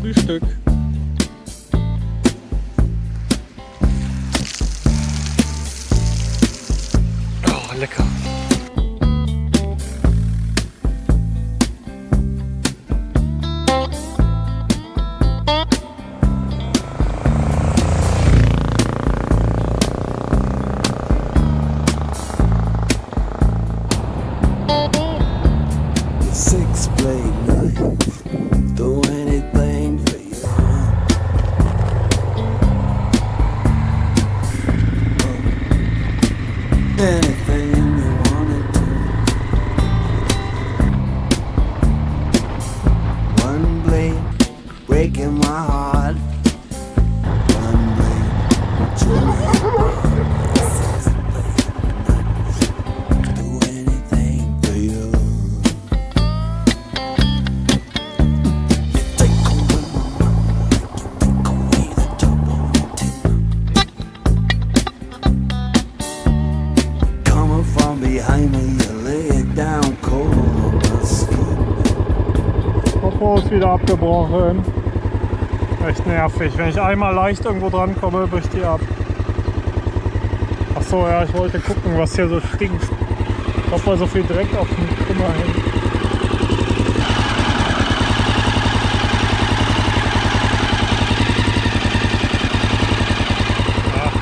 Frühstück. Oh, lecker. Six blade knife, do anything for you. Anything you wanted to. One blade breaking my heart. One blade six blade knife, do anything for you. Popo ist wieder abgebrochen. Echt nervig. Wenn ich einmal leicht irgendwo dran komme, bricht die ab. Achso, ja, ich wollte gucken, was hier so stinkt. Ob mal so viel Dreck auf dem Trümmer hängt. Ja.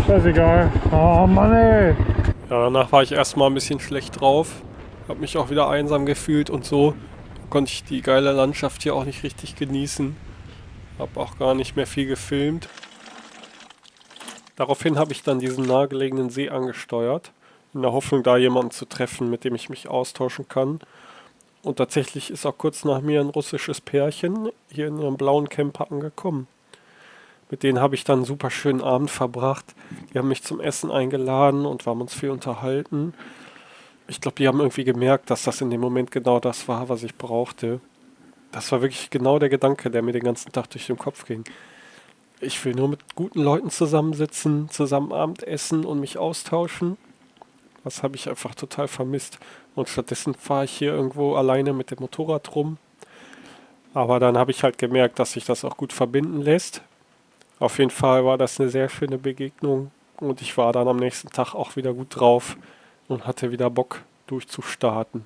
Scheißegal. Oh Mann ey. Ja, danach war ich erstmal ein bisschen schlecht drauf. Hab mich auch wieder einsam gefühlt und so. Konnte ich die geile Landschaft hier auch nicht richtig genießen. Hab auch gar nicht mehr viel gefilmt. Daraufhin habe ich dann diesen nahegelegenen See angesteuert, in der Hoffnung, da jemanden zu treffen, mit dem ich mich austauschen kann. Und tatsächlich ist auch kurz nach mir ein russisches Pärchen hier in einem blauen Camper angekommen. Mit denen habe ich dann einen super schönen Abend verbracht. Die haben mich zum Essen eingeladen und wir haben uns viel unterhalten. Ich glaube, die haben irgendwie gemerkt, dass das in dem Moment genau das war, was ich brauchte. Das war wirklich genau der Gedanke, der mir den ganzen Tag durch den Kopf ging. Ich will nur mit guten Leuten zusammensitzen, zusammen Abend essen und mich austauschen. Das habe ich einfach total vermisst. Und stattdessen fahre ich hier irgendwo alleine mit dem Motorrad rum. Aber dann habe ich halt gemerkt, dass sich das auch gut verbinden lässt. Auf jeden Fall war das eine sehr schöne Begegnung. Und ich war dann am nächsten Tag auch wieder gut drauf und hatte wieder Bock durchzustarten.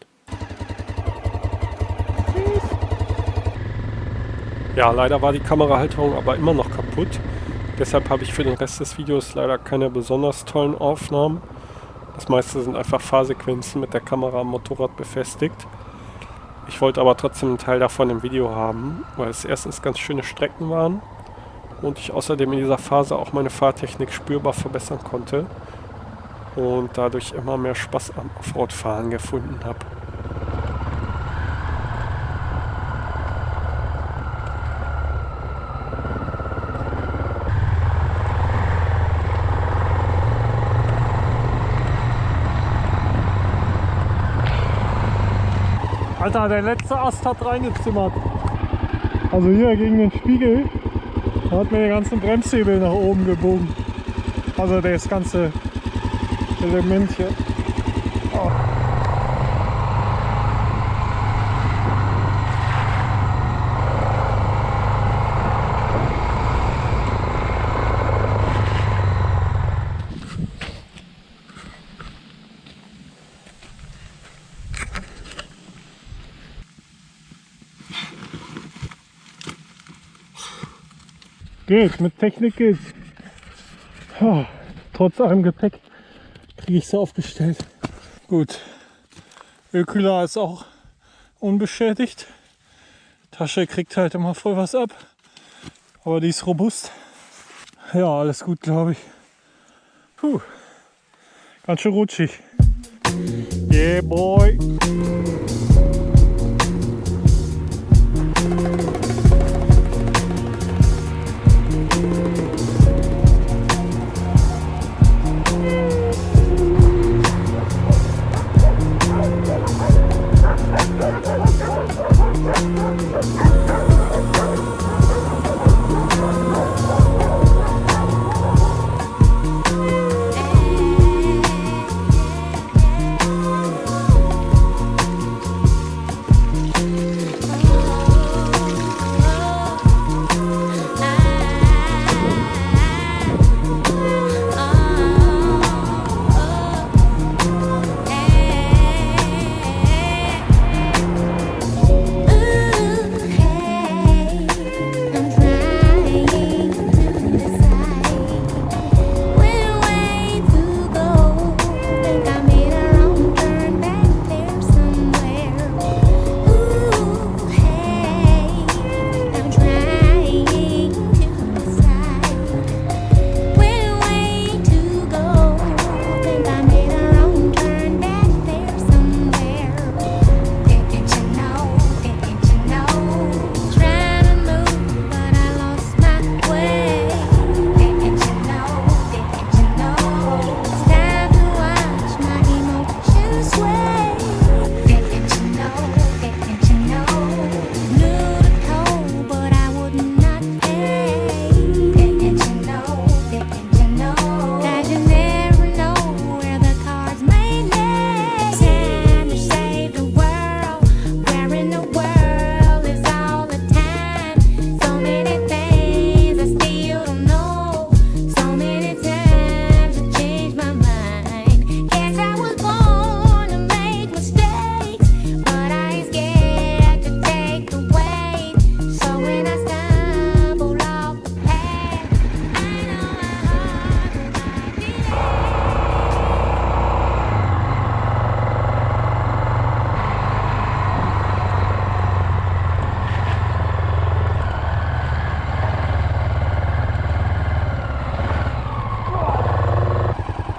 Ja, leider war die Kamerahalterung aber immer noch kaputt. Deshalb habe ich für den Rest des Videos leider keine besonders tollen Aufnahmen. Das meiste sind einfach Fahrsequenzen mit der Kamera am Motorrad befestigt. Ich wollte aber trotzdem einen Teil davon im Video haben, weil es erstens ganz schöne Strecken waren und ich außerdem in dieser Phase auch meine Fahrtechnik spürbar verbessern konnte und dadurch immer mehr Spaß am Offroad-Fahren gefunden habe. Alter, der letzte Ast hat reingezimmert. Also hier gegen den Spiegel. Da hat mir den ganzen Bremshebel nach oben gebogen. Also das ganze Element hier. Oh. Geht, mit Technik geht's. Oh, trotz allem Gepäck kriege ich es aufgestellt. Gut, Ölkühler ist auch unbeschädigt. Tasche kriegt halt immer voll was ab, aber die ist robust. Ja, alles gut, glaube ich. Puh, ganz schön rutschig. Yeah, boy.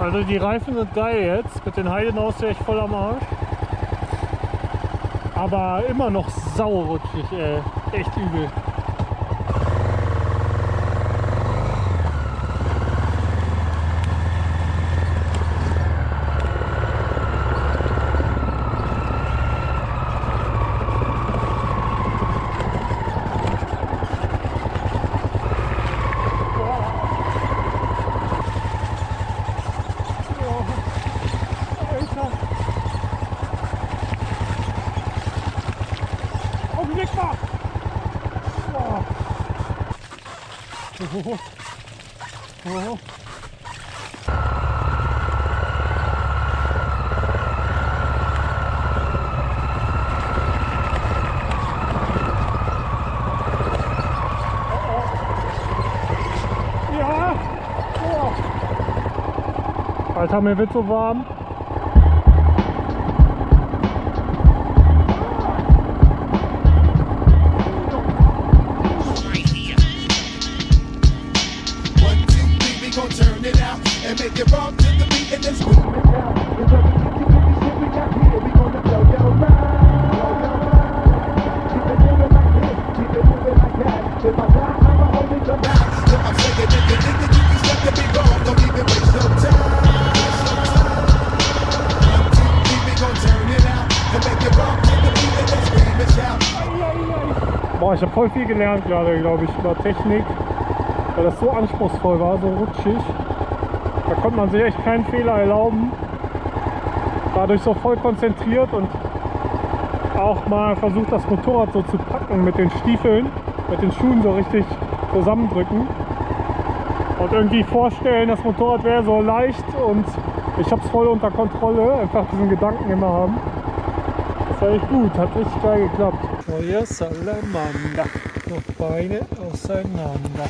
Also die Reifen sind geil jetzt, mit den Heidenaus wäre ich voll am Arsch. Aber immer noch saurutschig, ey. Echt übel. Oh. Ja! Oh. Alter, mir wird so warm. Turn it out and make it rock to the beat and then scream it out. It's a shit we got here. We gonna blow your mind. Keep it moving like this. Keep it moving like that. Till my time, I'ma hold it your back. So I'm saying if you think that you can step to be wrong, don't even waste your time. We gonna turn it out and make it rock to the beat and then scream it out. Boah, ich habe voll viel gelernt gerade, glaube ich, über Technik. Weil das so anspruchsvoll war, so rutschig. Da konnte man sich echt keinen Fehler erlauben. Dadurch so voll konzentriert und auch mal versucht, das Motorrad so zu packen mit den Stiefeln, mit den Schuhen so richtig zusammendrücken. Und irgendwie vorstellen, das Motorrad wäre so leicht und ich habe es voll unter Kontrolle. Einfach diesen Gedanken immer haben. Das war echt gut, hat richtig geil geklappt. Feuer Salamander, noch Beine auseinander.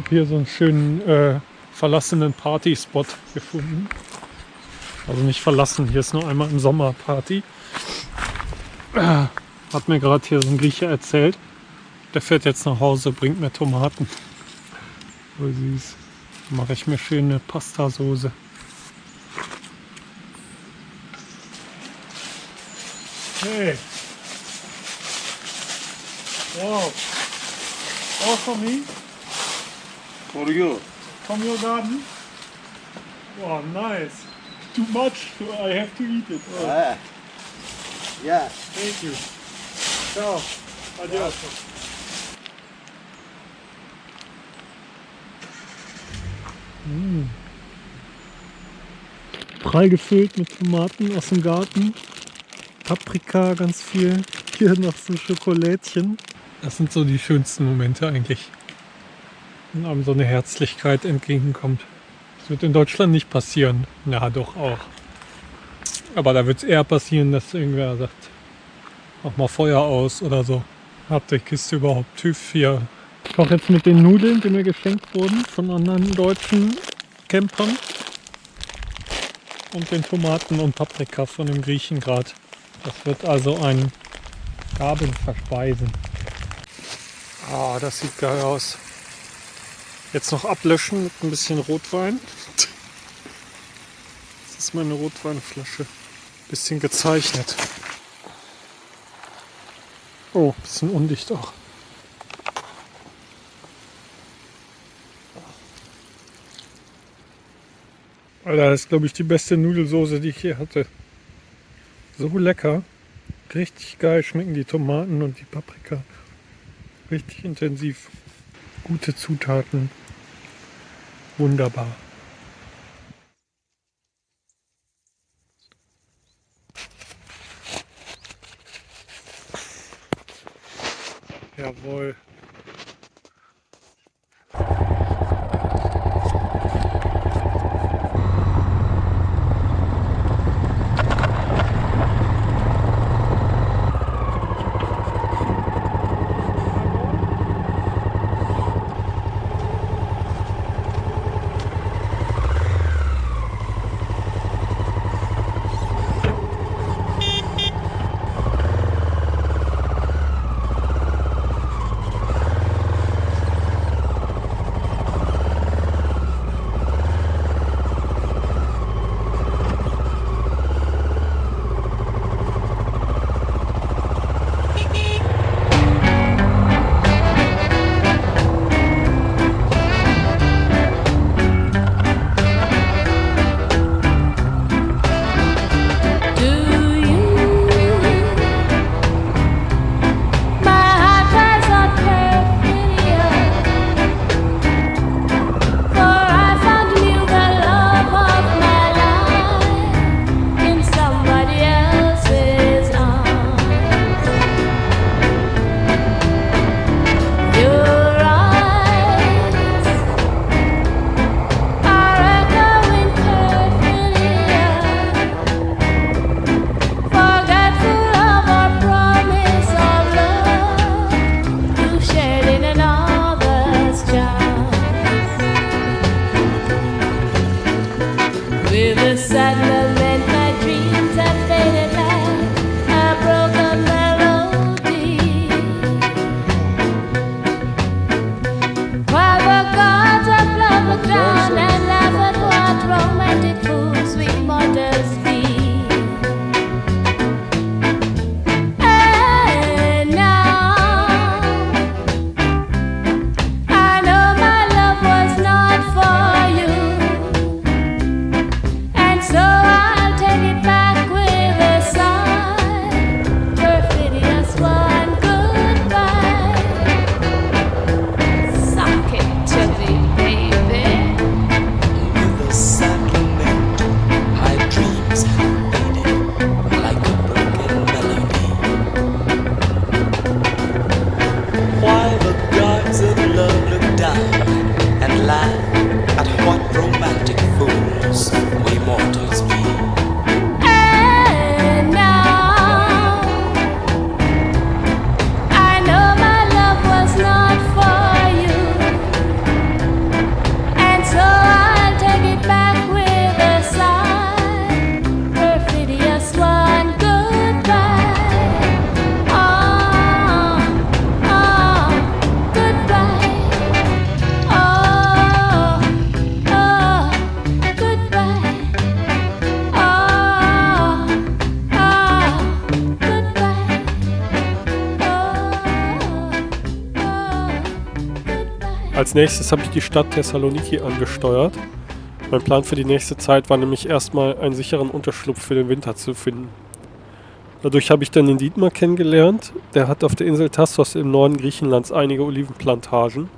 Hier so einen schönen verlassenen Party-Spot gefunden. Also nicht verlassen, hier ist nur einmal im Sommer Party. Hat mir gerade hier so ein Grieche erzählt. Der fährt jetzt nach Hause, bringt mir Tomaten. So süß. Mache ich mir schöne Pastasoße. Hey! Wow! All for me? For you. From your garden? Wow, nice. Too much, I have to eat it. Oh, Yeah. thank you. Ciao. Adios. Prall gefüllt mit Tomaten aus dem Garten. Paprika ganz viel. Hier noch so Schokolädchen. Das sind so die schönsten Momente eigentlich. Wenn einem so eine Herzlichkeit entgegenkommt. Das wird in Deutschland nicht passieren. Na doch auch. Aber da wird es eher passieren, dass irgendwer sagt, mach mal Feuer aus oder so. Habt ihr Kiste überhaupt TÜV hier? Ich koche jetzt mit den Nudeln, die mir geschenkt wurden von anderen deutschen Campern. Und den Tomaten und Paprika von dem Griechen gerade. Das wird also ein Gabeln verspeisen. Ah, das sieht geil aus. Jetzt noch ablöschen mit ein bisschen Rotwein. Das ist meine Rotweinflasche. Bisschen gezeichnet. Oh, bisschen undicht auch. Alter, das ist, glaube ich, die beste Nudelsoße, die ich je hatte. So lecker. Richtig geil schmecken die Tomaten und die Paprika. Richtig intensiv. Gute Zutaten. Wunderbar. Jawohl. Als nächstes habe ich die Stadt Thessaloniki angesteuert. Mein Plan für die nächste Zeit war nämlich erstmal einen sicheren Unterschlupf für den Winter zu finden. Dadurch habe ich dann den Dietmar kennengelernt. Der hat auf der Insel Tassos im Norden Griechenlands einige Olivenplantagen.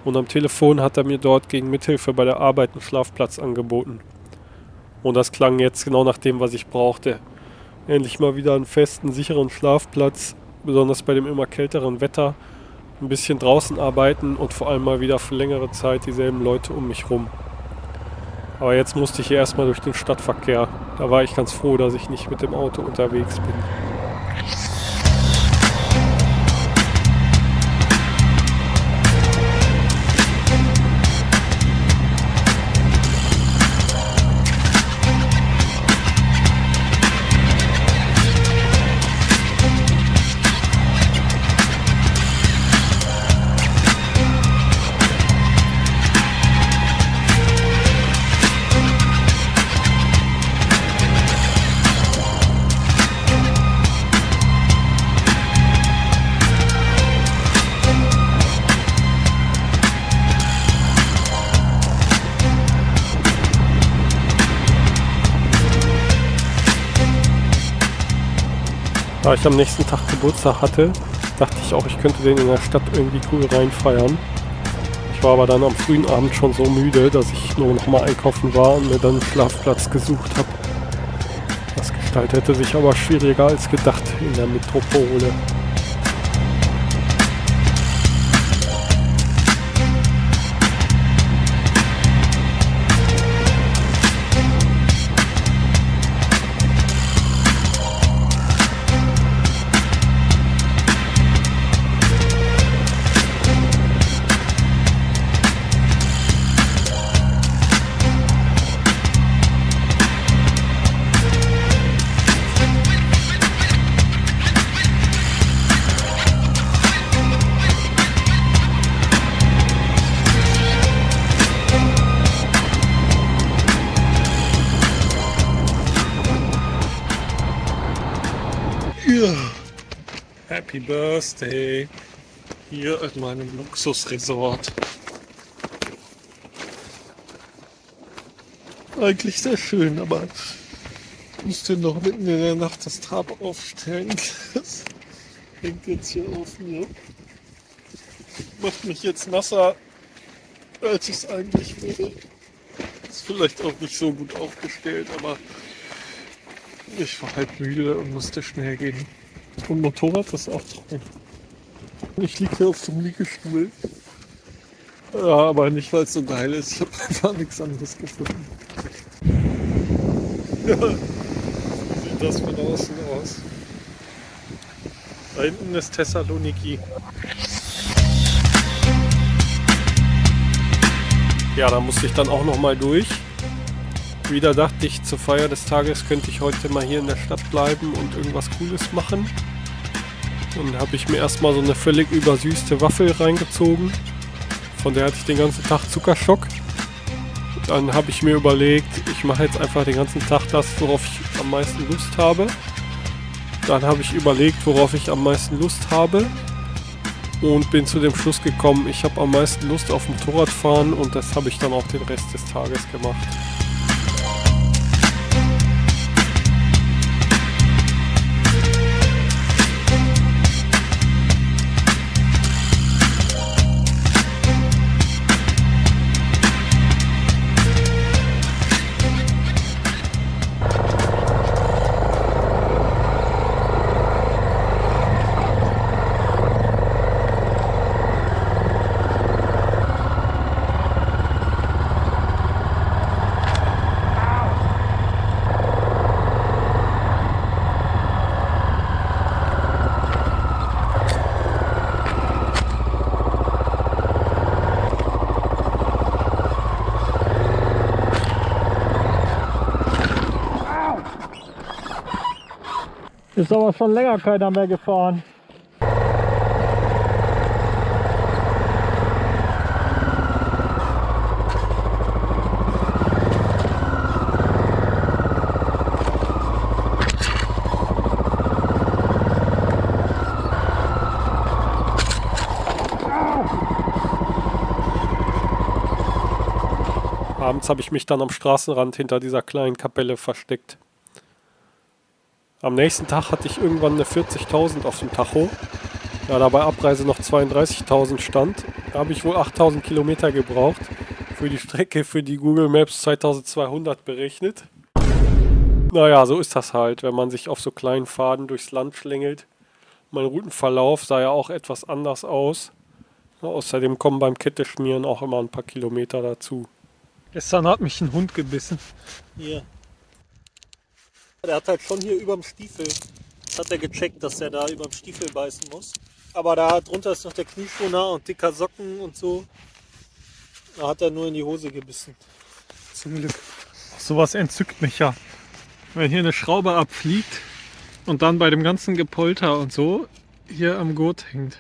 Und am Telefon hat er mir dort gegen Mithilfe bei der Arbeit einen Schlafplatz angeboten. Und das klang jetzt genau nach dem, was ich brauchte. Endlich mal wieder einen festen, sicheren Schlafplatz, besonders bei dem immer kälteren Wetter. Ein bisschen draußen arbeiten und vor allem mal wieder für längere Zeit dieselben Leute um mich rum. Aber jetzt musste ich hier erstmal durch den Stadtverkehr. Da war ich ganz froh, dass ich nicht mit dem Auto unterwegs bin. Da ich am nächsten Tag Geburtstag hatte, dachte ich auch, ich könnte den in der Stadt irgendwie cool reinfeiern. Ich war aber dann am frühen Abend schon so müde, dass ich nur noch mal einkaufen war und mir dann einen Schlafplatz gesucht habe. Das gestaltete sich aber schwieriger als gedacht in der Metropole. Ja. Happy Birthday hier in meinem Luxusresort. Eigentlich sehr schön, aber ich musste noch mitten in der Nacht das Trab aufstellen. Das hängt jetzt hier auf mir. Macht mich jetzt nasser, als es eigentlich wäre. Ist vielleicht auch nicht so gut aufgestellt, aber ich war halt müde und musste schnell gehen. Und Motorrad ist auch trocken. Ich liege hier auf dem Liegestuhl. Ja, aber nicht, weil es so geil ist. Ich habe einfach nichts anderes gefunden. Ja, wie sieht das von außen aus? Da hinten ist Thessaloniki. Ja, da musste ich dann auch noch mal durch. Wieder dachte ich, zur Feier des Tages könnte ich heute mal hier in der Stadt bleiben und irgendwas Cooles machen. Dann habe ich mir erstmal so eine völlig übersüßte Waffel reingezogen. Von der hatte ich den ganzen Tag Zuckerschock. Dann habe ich mir überlegt, ich mache jetzt einfach den ganzen Tag das, worauf ich am meisten Lust habe. Dann habe ich überlegt, worauf ich am meisten Lust habe. Und bin zu dem Schluss gekommen, ich habe am meisten Lust auf Motorradfahren und das habe ich dann auch den Rest des Tages gemacht. Ist aber schon länger keiner mehr gefahren. Abends habe ich mich dann am Straßenrand hinter dieser kleinen Kapelle versteckt. Am nächsten Tag hatte ich irgendwann eine 40.000 auf dem Tacho. Da bei Abreise noch 32.000 stand, habe ich wohl 8.000 Kilometer gebraucht. Für die Strecke für die Google Maps 2200 berechnet. Naja, so ist das halt, wenn man sich auf so kleinen Pfaden durchs Land schlängelt. Mein Routenverlauf sah ja auch etwas anders aus. Außerdem kommen beim Ketteschmieren auch immer ein paar Kilometer dazu. Gestern hat mich ein Hund gebissen. Hier. Der hat halt schon hier überm Stiefel. Das hat er gecheckt, dass er da überm Stiefel beißen muss. Aber da drunter ist noch der Knieschoner und dicker Socken und so. Da hat er nur in die Hose gebissen. Zum Glück. Sowas entzückt mich ja. Wenn hier eine Schraube abfliegt und dann bei dem ganzen Gepolter und so hier am Gurt hängt.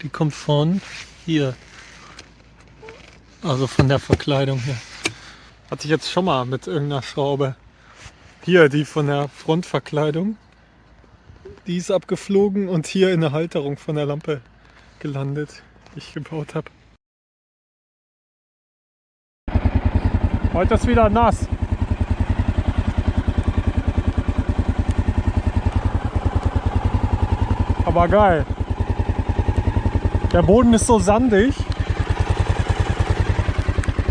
Die kommt von hier. Also von der Verkleidung her. Hatte ich jetzt schon mal mit irgendeiner Schraube. Hier, die von der Frontverkleidung. Die ist abgeflogen und hier in der Halterung von der Lampe gelandet, die ich gebaut habe. Heute ist wieder nass. aber geil. Der Boden ist so sandig,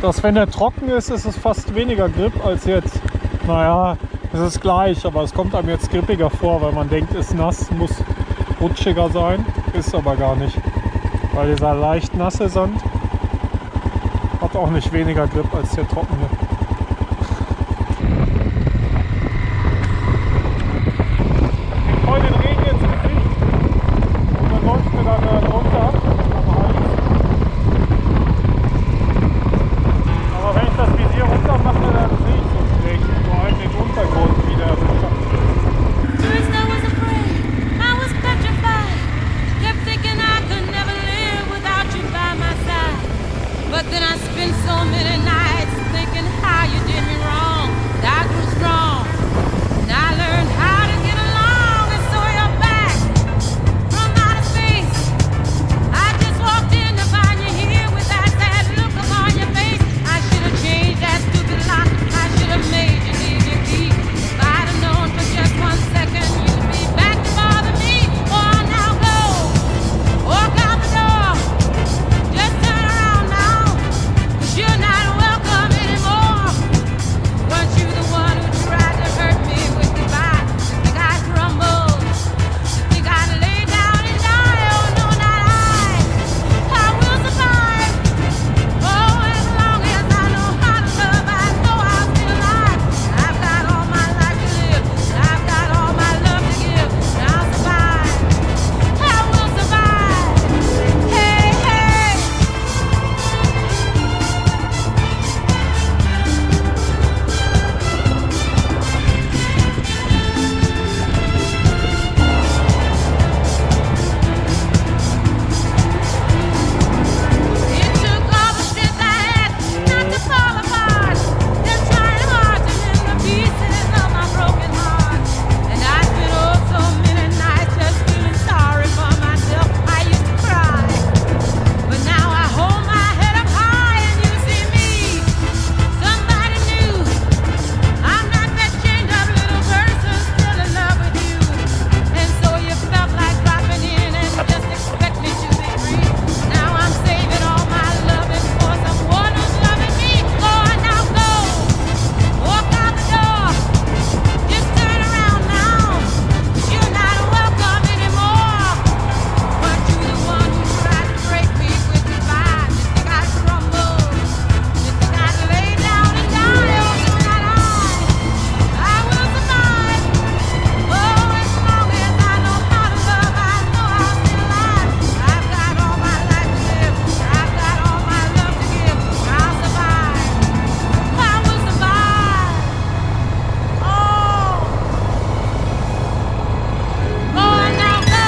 dass wenn er trocken ist, ist es fast weniger Grip als jetzt. Naja, es ist gleich, aber es kommt einem jetzt grippiger vor, weil man denkt, ist nass, muss rutschiger sein. Ist aber gar nicht. Weil dieser leicht nasse Sand hat auch nicht weniger Grip als der trockene. Ich voll den Regen ins Gesicht und dann läuft mir dann runter am Hals. Aber wenn ich das Visier runter mache, dann sehe ich so schlecht. Vor allem den Untergrund, wie der erwischt. First I was afraid, I was petrified. Kept thinking I could never live without you by my side. But then I spent so many nights thinking how you did me wrong. I grew strong, and I learned how to get along. And so you're back from outer space. I just walked in to find you here with that sad look upon your face. I should have changed that stupid lock. I should have made you leave your key. If I'd have known for just 1 second you'd be back to bother me. Oh, now go, walk out the door. Just turn around now, 'cause you're not welcome anymore. Weren't you the one who tried to hurt me with goodbye? You think I'd crumble? You think I'd lay down and die? Oh, no, not I. I will survive. Oh, as long as I know how to love, I know I'll be alive. I've got all my life to live. I've got all my love to give. And I'll survive. I will survive. Hey, hey. It took all the strength I had not to fall apart. Then trying hard to mend the pieces of my broken heart. And I spent oh so many nights just feeling sorry for myself. I used to cry, but now I hold my head up high and you see me, somebody new. I'm not that chained up little person still in love with you. And so you felt like dropping in and just expect me to be free. Now I'm saving all my loving for someone who's loving me. Oh, now go, walk out the door. Just turn around now, 'cause you're not welcome anymore. Weren't you the one who tried to break me with goodbye? You think I'd crumble? You think I'd lay down and die? Oh, no, not I. I will survive. Oh, as long as I know how to love, I know I'll be alive. I've got all my life to live. I've got all my love to give. I'll survive. I will survive. Oh, now go.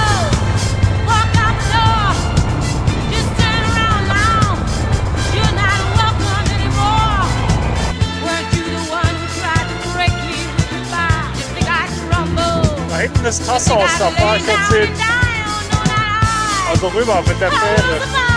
Walk out the door. Just turn around now. You're not welcome anymore. Weren't you the one who tried to break me with goodbye? You think I'd crumble? Da hinten ist Tasshaus, da fahre ich jetzt hin. Also rüber mit der Fähre.